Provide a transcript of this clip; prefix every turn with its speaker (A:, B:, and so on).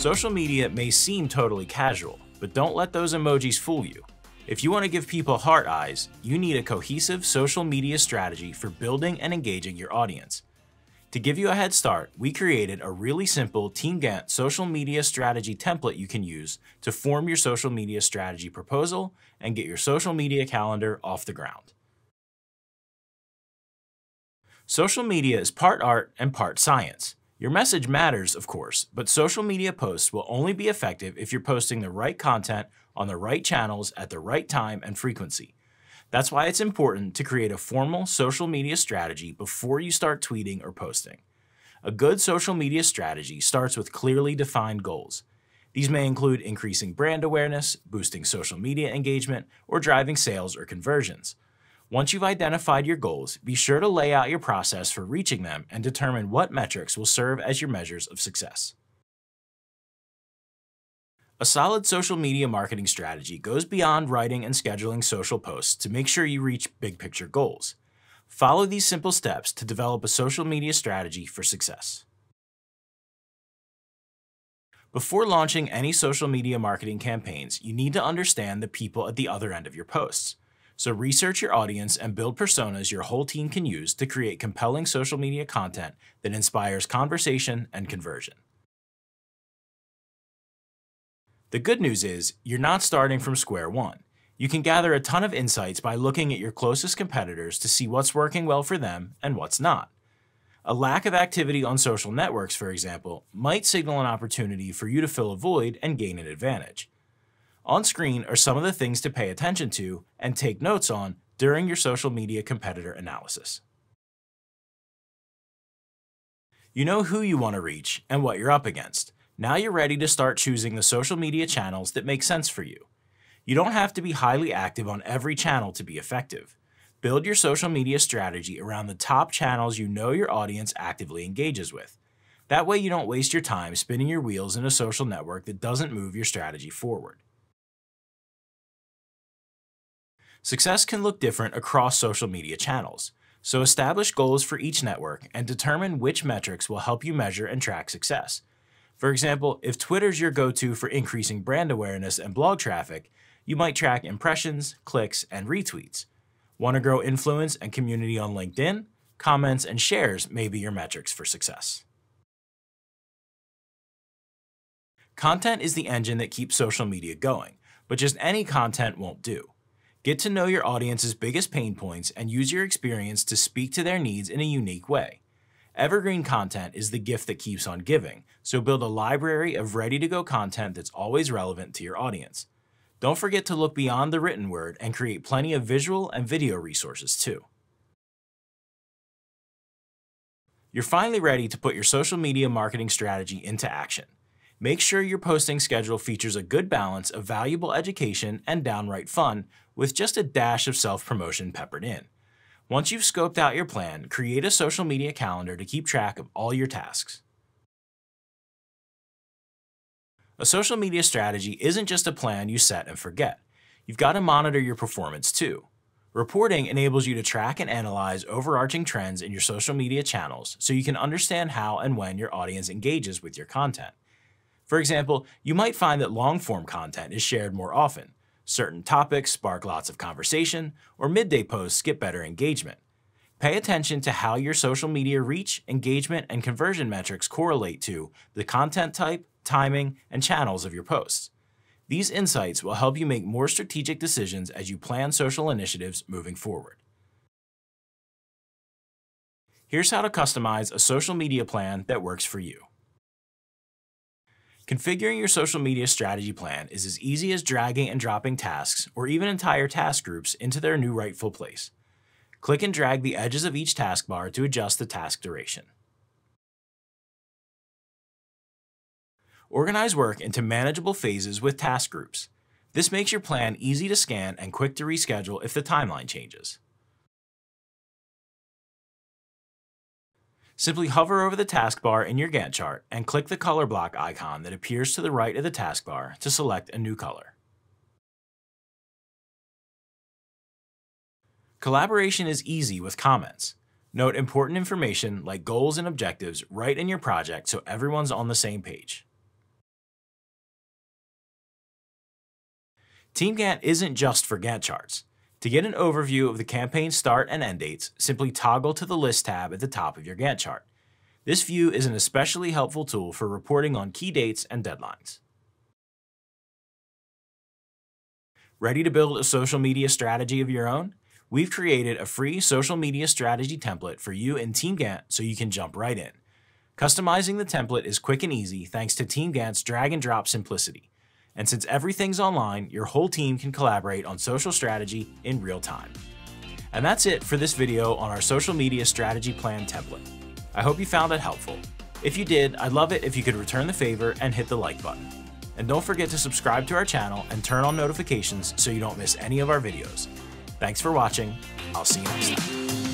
A: Social media may seem totally casual, but don't let those emojis fool you. If you want to give people heart eyes, you need a cohesive social media strategy for building and engaging your audience. To give you a head start, we created a really simple TeamGantt social media strategy template you can use to form your social media strategy proposal and get your social media calendar off the ground. Social media is part art and part science. Your message matters, of course, but social media posts will only be effective if you're posting the right content on the right channels at the right time and frequency. That's why it's important to create a formal social media strategy before you start tweeting or posting. A good social media strategy starts with clearly defined goals. These may include increasing brand awareness, boosting social media engagement, or driving sales or conversions. Once you've identified your goals, be sure to lay out your process for reaching them and determine what metrics will serve as your measures of success. A solid social media marketing strategy goes beyond writing and scheduling social posts to make sure you reach big picture goals. Follow these simple steps to develop a social media strategy for success. Before launching any social media marketing campaigns, you need to understand the people at the other end of your posts. So research your audience and build personas your whole team can use to create compelling social media content that inspires conversation and conversion. The good news is, you're not starting from square one. You can gather a ton of insights by looking at your closest competitors to see what's working well for them and what's not. A lack of activity on social networks, for example, might signal an opportunity for you to fill a void and gain an advantage. On screen are some of the things to pay attention to and take notes on during your social media competitor analysis. You know who you want to reach and what you're up against. Now you're ready to start choosing the social media channels that make sense for you. You don't have to be highly active on every channel to be effective. Build your social media strategy around the top channels you know your audience actively engages with. That way you don't waste your time spinning your wheels in a social network that doesn't move your strategy forward. Success can look different across social media channels, so establish goals for each network and determine which metrics will help you measure and track success. For example, if Twitter's your go-to for increasing brand awareness and blog traffic, you might track impressions, clicks, and retweets. Want to grow influence and community on LinkedIn? Comments and shares may be your metrics for success. Content is the engine that keeps social media going, but just any content won't do. Get to know your audience's biggest pain points and use your experience to speak to their needs in a unique way. Evergreen content is the gift that keeps on giving, so build a library of ready-to-go content that's always relevant to your audience. Don't forget to look beyond the written word and create plenty of visual and video resources too. You're finally ready to put your social media marketing strategy into action. Make sure your posting schedule features a good balance of valuable education and downright fun with just a dash of self-promotion peppered in. Once you've scoped out your plan, create a social media calendar to keep track of all your tasks. A social media strategy isn't just a plan you set and forget. You've got to monitor your performance too. Reporting enables you to track and analyze overarching trends in your social media channels so you can understand how and when your audience engages with your content. For example, you might find that long-form content is shared more often. Certain topics spark lots of conversation, or midday posts get better engagement. Pay attention to how your social media reach, engagement, and conversion metrics correlate to the content type, timing, and channels of your posts. These insights will help you make more strategic decisions as you plan social initiatives moving forward. Here's how to customize a social media plan that works for you. Configuring your social media strategy plan is as easy as dragging and dropping tasks or even entire task groups into their new rightful place. Click and drag the edges of each taskbar to adjust the task duration. Organize work into manageable phases with task groups. This makes your plan easy to scan and quick to reschedule if the timeline changes. Simply hover over the taskbar in your Gantt chart and click the color block icon that appears to the right of the taskbar to select a new color. Collaboration is easy with comments. Note important information like goals and objectives right in your project so everyone's on the same page. TeamGantt isn't just for Gantt charts. To get an overview of the campaign start and end dates, simply toggle to the List tab at the top of your Gantt chart. This view is an especially helpful tool for reporting on key dates and deadlines. Ready to build a social media strategy of your own? We've created a free social media strategy template for you in TeamGantt so you can jump right in. Customizing the template is quick and easy thanks to TeamGantt's drag and drop simplicity. And since everything's online, your whole team can collaborate on social strategy in real time. And that's it for this video on our social media strategy plan template. I hope you found it helpful. If you did, I'd love it if you could return the favor and hit the like button. And don't forget to subscribe to our channel and turn on notifications so you don't miss any of our videos. Thanks for watching. I'll see you next time.